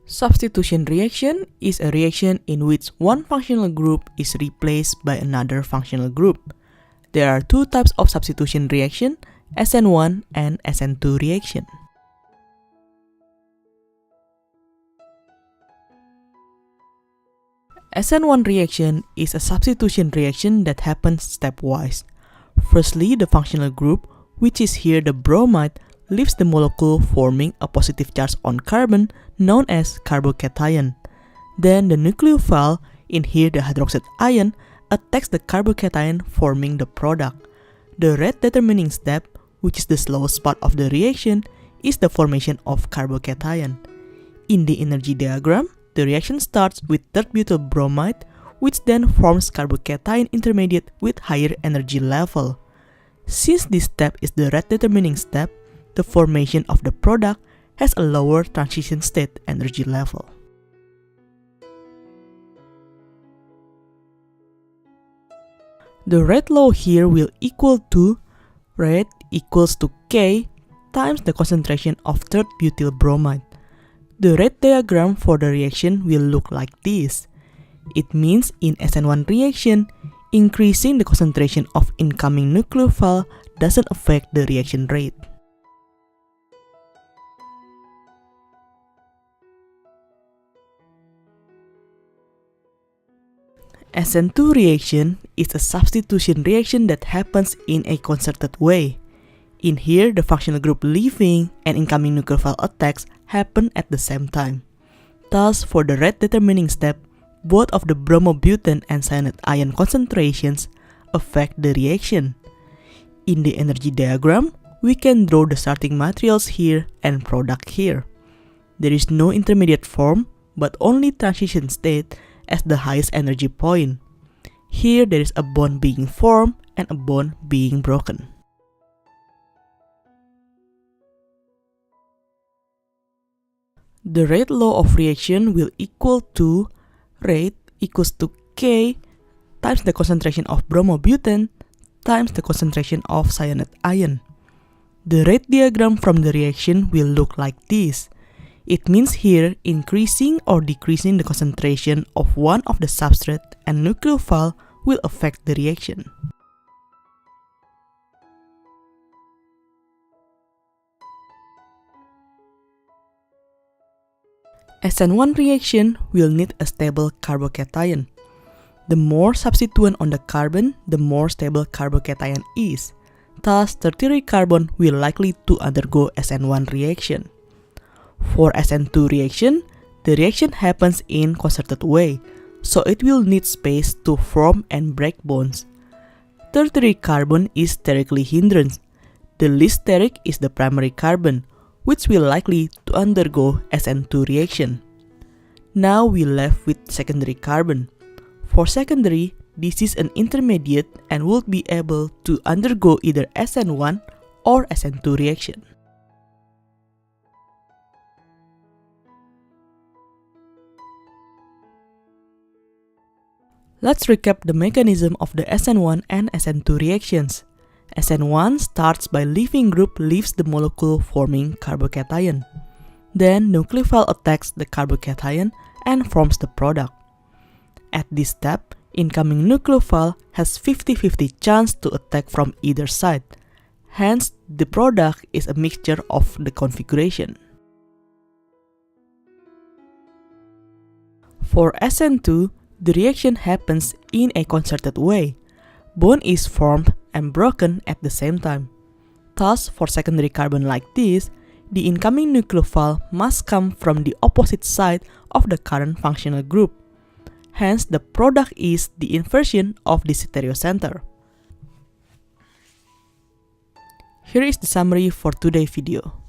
Substitution reaction is a reaction in which one functional group is replaced by another functional group. There are two types of substitution reaction, SN1 and SN2 reaction. SN1 reaction is a substitution reaction that happens stepwise. Firstly, the functional group, which is here the bromide, leaves the molecule forming a positive charge on carbon known as carbocation. Then the nucleophile, in here the hydroxide ion, attacks the carbocation forming the product. The rate determining step, which is the slowest part of the reaction, is the formation of carbocation. In the energy diagram, the reaction starts with third butyl bromide, which then forms carbocation intermediate with higher energy level. Since this step is the rate determining step, the formation of the product has a lower transition state energy level. The rate law here will equal to rate equals to K times the concentration of third butyl bromide. The rate diagram for the reaction will look like this. It means in SN1 reaction, increasing the concentration of incoming nucleophile doesn't affect the reaction rate. SN2 reaction is a substitution reaction that happens in a concerted way. In here, the functional group leaving and incoming nucleophile attacks happen at the same time. Thus, for the rate determining step, both of the bromobutane and cyanide ion concentrations affect the reaction. In the energy diagram, we can draw the starting materials here and product here. There is no intermediate form, but only transition state as the highest energy point. Here there is a bond being formed and a bond being broken. The rate law of reaction will equal to rate equals to K times the concentration of bromobutane times the concentration of cyanide ion. The rate diagram from the reaction will look like this. It means here increasing or decreasing the concentration of one of the substrate and nucleophile will affect the reaction. SN1 reaction will need a stable carbocation. The more substituent on the carbon, the more stable carbocation is. Thus, tertiary carbon will likely to undergo SN1 reaction. For SN2 reaction, the reaction happens in concerted way, so it will need space to form and break bonds. Tertiary carbon is sterically hindrance. The least steric is the primary carbon, which will likely to undergo SN2 reaction. Now we left with secondary carbon. For secondary, this is an intermediate and will be able to undergo either SN1 or SN2 reaction. Let's recap the mechanism of the SN1 and SN2 reactions. SN1 starts by leaving group leaves the molecule forming carbocation. Then nucleophile attacks the carbocation and forms the product. At this step, incoming nucleophile has 50-50 chance to attack from either side. Hence, the product is a mixture of the configuration. For SN2, the reaction happens in a concerted way. Bond is formed and broken at the same time. Thus, for secondary carbon like this, the incoming nucleophile must come from the opposite side of the current functional group. Hence, the product is the inversion of the stereocenter. Here is the summary for today's video.